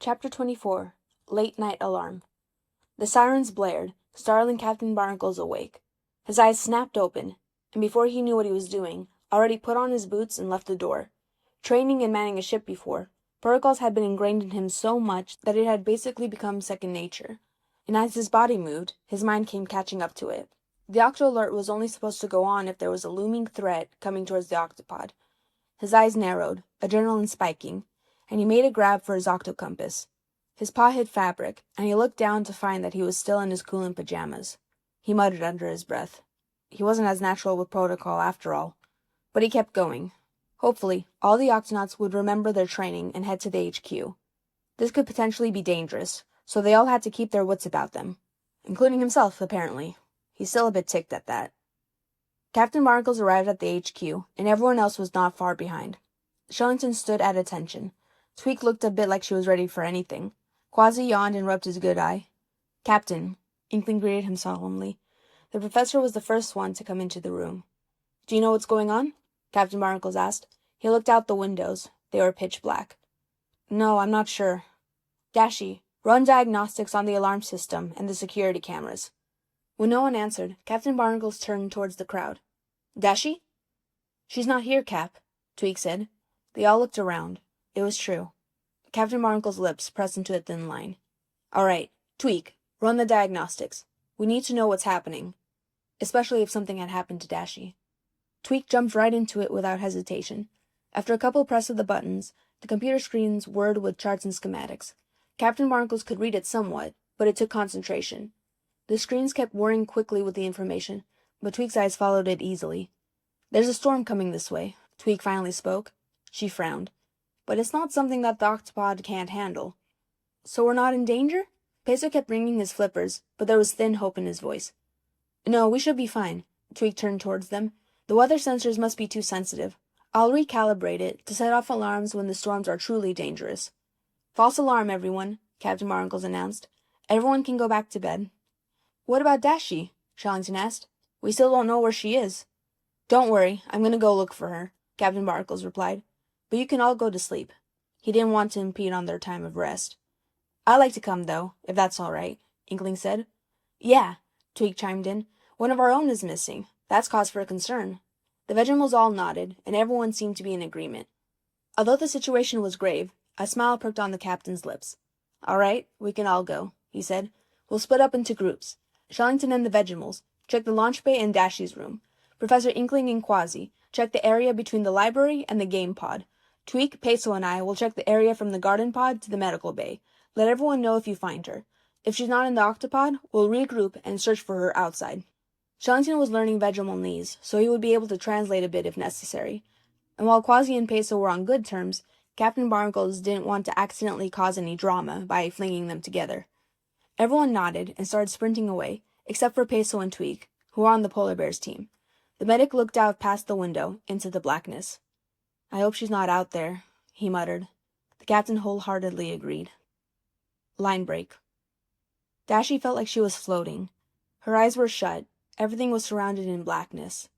Chapter 24 Late Night Alarm. The sirens blared, startling Captain Barnacles awake. His eyes snapped open, and before he knew what he was doing, already put on his boots and left the door. Training and manning a ship before, protocols had been ingrained in him so much that it had basically become second nature. And as his body moved, his mind came catching up to it. The octo alert was only supposed to go on if there was a looming threat coming towards the octopod. His eyes narrowed, adrenaline spiking, and he made a grab for his octo compass. His paw hit fabric, and he looked down to find that he was still in his coolant pajamas. He muttered under his breath. He wasn't as natural with protocol after all. But he kept going. Hopefully, all the Octonauts would remember their training and head to the HQ. This could potentially be dangerous, so they all had to keep their wits about them. Including himself, apparently. He's still a bit ticked at that. Captain Barnacles arrived at the HQ, and everyone else was not far behind. Shellington stood at attention. Tweak looked a bit like she was ready for anything. Quasi yawned and rubbed his good eye. "Captain," Inkling greeted him solemnly. The professor was the first one to come into the room. "Do you know what's going on?" Captain Barnacles asked. He looked out the windows. They were pitch black. "No, I'm not sure." "Dashi, run diagnostics on the alarm system and the security cameras." When no one answered, Captain Barnacles turned towards the crowd. "Dashi?" "She's not here, Cap," Tweak said. They all looked around. It was true. Captain Barnacles' lips pressed into a thin line. "All right, Tweak, run the diagnostics. We need to know what's happening, especially if something had happened to Dashi." Tweak jumped right into it without hesitation. After a couple press of the buttons, the computer screens whirred with charts and schematics. Captain Barnacles could read it somewhat, but it took concentration. The screens kept whirring quickly with the information, but Tweak's eyes followed it easily. "There's a storm coming this way," Tweak finally spoke. She frowned. "But it's not something that the octopod can't handle." "So we're not in danger?" Peso kept ringing his flippers, but there was thin hope in his voice. "No, we should be fine." Tweak turned towards them. "The weather sensors must be too sensitive. I'll recalibrate it to set off alarms when the storms are truly dangerous." "False alarm, everyone," Captain Barnacles announced. "Everyone can go back to bed." "What about Dashi?" Shellington asked. "We still don't know where she is." "Don't worry, I'm going to go look for her," Captain Barnacles replied. "But you can all go to sleep." He didn't want to impede on their time of rest. "I'd like to come, though, if that's all right," Inkling said. "Yeah," Tweak chimed in. "One of our own is missing. That's cause for concern." The Vegemals all nodded, and everyone seemed to be in agreement. Although the situation was grave, a smile perked on the captain's lips. "All right, we can all go," he said. "We'll split up into groups. Shellington and the Vegemals, check the launch bay and Dashi's room. Professor Inkling and Quasi, check the area between the library and the game pod. Tweak, Peso, and I will check the area from the garden pod to the medical bay. Let everyone know if you find her. If she's not in the octopod, we'll regroup and search for her outside." Shellington was learning Vegemalese, so he would be able to translate a bit if necessary. And while Quasi and Peso were on good terms, Captain Barnacles didn't want to accidentally cause any drama by flinging them together. Everyone nodded and started sprinting away, except for Peso and Tweak, who were on the Polar Bears team. The medic looked out past the window into the blackness. "I hope she's not out there," he muttered. The captain wholeheartedly agreed. Line break. Dashi felt like she was floating. Her eyes were shut. Everything was surrounded in blackness.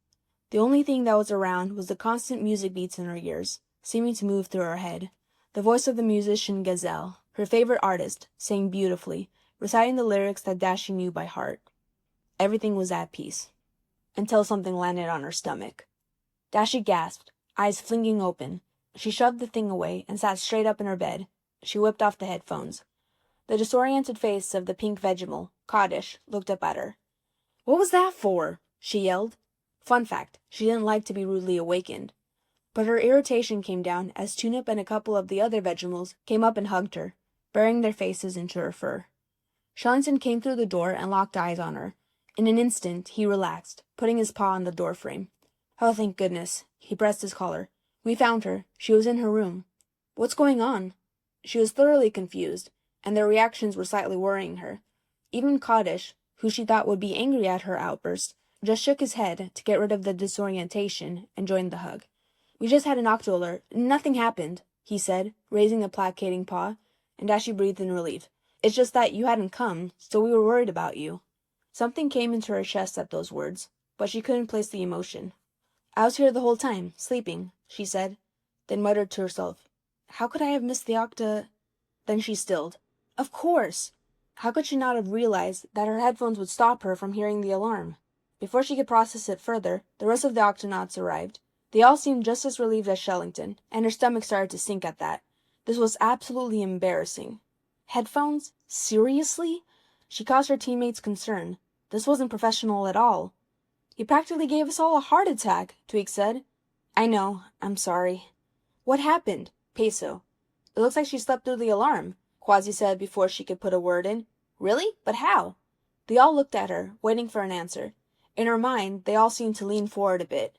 The only thing that was around was the constant music beats in her ears, seeming to move through her head. The voice of the musician Gazelle, her favorite artist, sang beautifully, reciting the lyrics that Dashi knew by heart. Everything was at peace. Until something landed on her stomach. Dashi gasped, eyes flinging open. She shoved the thing away and sat straight up in her bed. She whipped off the headphones. The disoriented face of the pink Vegemal, Kaddish, looked up at her. "What was that for?" she yelled. Fun fact, she didn't like to be rudely awakened. But her irritation came down as Tunip and a couple of the other Vegemals came up and hugged her, burying their faces into her fur. Shellington came through the door and locked eyes on her. In an instant, he relaxed, putting his paw on the doorframe. "Oh, thank goodness." He pressed his collar. "We found her. She was in her room." "What's going on?" She was thoroughly confused, and their reactions were slightly worrying her. Even Kaddish, who she thought would be angry at her outburst, just shook his head to get rid of the disorientation and joined the hug. "We just had an octo alert. Nothing happened," he said, raising a placating paw, and Dashi breathed in relief. "It's just that you hadn't come, so we were worried about you." Something came into her chest at those words, but she couldn't place the emotion. "I was here the whole time, sleeping," she said, then muttered to herself, "How could I have missed the Then she stilled. Of course! How could she not have realized that her headphones would stop her from hearing the alarm? Before she could process it further, the rest of the Octonauts arrived. They all seemed just as relieved as Shellington, and her stomach started to sink at that. This was absolutely embarrassing. Headphones? Seriously? She caused her teammates concern. This wasn't professional at all. You practically gave us all a heart attack, Tweak said. I know. I'm sorry. What happened? Peso. It looks like she slept through the alarm, Quasi said before she could put a word in. Really? But how? They all looked at her, waiting for an answer. In her mind, they all seemed to lean forward a bit.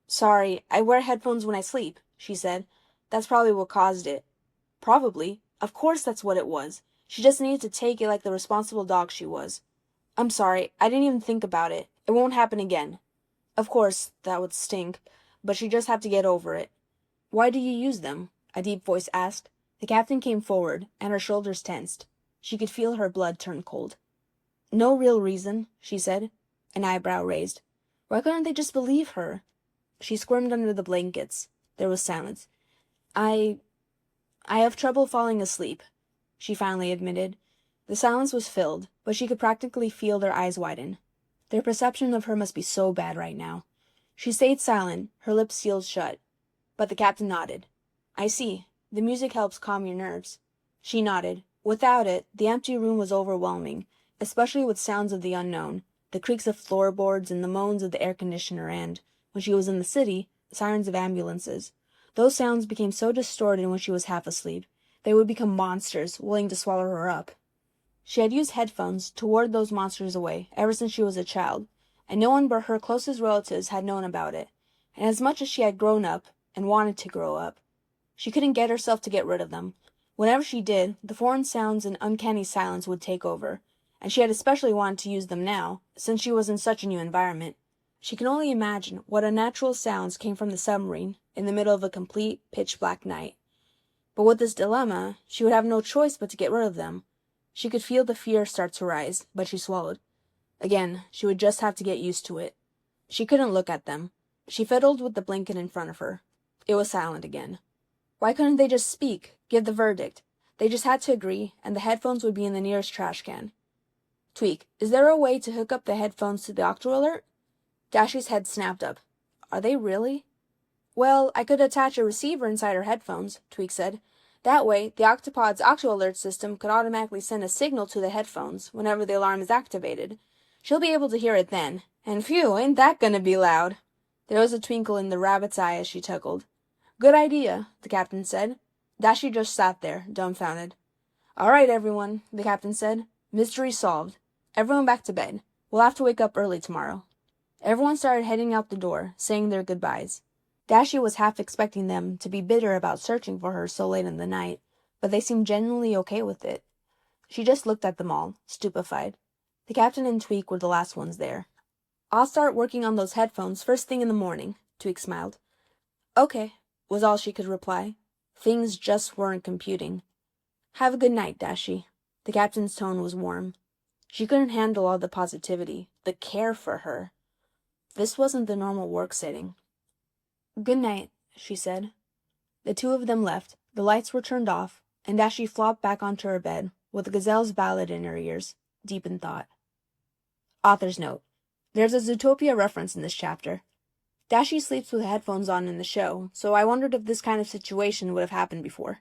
Sorry, I wear headphones when I sleep, she said. That's probably what caused it. Probably. Of course that's what it was. She just needed to take it like the responsible dog she was. I'm sorry, I didn't even think about it. It won't happen again. Of course, that would stink, but she just had to get over it. Why do you use them? A deep voice asked. The captain came forward, and her shoulders tensed. She could feel her blood turn cold. No real reason, she said, an eyebrow raised. Why couldn't they just believe her? She squirmed under the blankets. There was silence. I have trouble falling asleep, she finally admitted. The silence was filled, but she could practically feel their eyes widen. Their perception of her must be so bad right now. She stayed silent, her lips sealed shut. But the captain nodded. I see. The music helps calm your nerves. She nodded. Without it, the empty room was overwhelming, especially with sounds of the unknown, the creaks of floorboards and the moans of the air conditioner and, when she was in the city, sirens of ambulances. Those sounds became so distorted when she was half asleep. They would become monsters, willing to swallow her up. She had used headphones to ward those monsters away ever since she was a child, and no one but her closest relatives had known about it. And as much as she had grown up, and wanted to grow up, she couldn't get herself to get rid of them. Whenever she did, the foreign sounds and uncanny silence would take over, and she had especially wanted to use them now, since she was in such a new environment. She could only imagine what unnatural sounds came from the submarine in the middle of a complete pitch-black night. But with this dilemma, she would have no choice but to get rid of them. She could feel the fear start to rise, but she swallowed. Again, she would just have to get used to it. She couldn't look at them. She fiddled with the blanket in front of her. It was silent again. Why couldn't they just speak, give the verdict? They just had to agree, and the headphones would be in the nearest trash can. Tweak, is there a way to hook up the headphones to the octo alert? Dashie's head snapped up. Are they really? Well, I could attach a receiver inside her headphones, Tweak said. That way, the octopod's octo alert system could automatically send a signal to the headphones whenever the alarm is activated. She'll be able to hear it then. And phew, ain't that gonna be loud? There was a twinkle in the rabbit's eye as she chuckled. Good idea, the captain said. Dashie just sat there, dumbfounded. All right, everyone, the captain said. Mystery solved. Everyone back to bed. We'll have to wake up early tomorrow. Everyone started heading out the door, saying their goodbyes. Dashie was half expecting them to be bitter about searching for her so late in the night, but they seemed genuinely okay with it. She just looked at them all, stupefied. The captain and Tweak were the last ones there. I'll start working on those headphones first thing in the morning, Tweak smiled. Okay, was all she could reply. Things just weren't computing. Have a good night, Dashie. The captain's tone was warm. She couldn't handle all the positivity, the care for her. This wasn't the normal work setting. Good night, she said. The two of them left, the lights were turned off, and Dashie flopped back onto her bed, with the gazelle's ballad in her ears, deep in thought. Author's note. There's a Zootopia reference in this chapter. Dashie sleeps with headphones on in the show, so I wondered if this kind of situation would have happened before.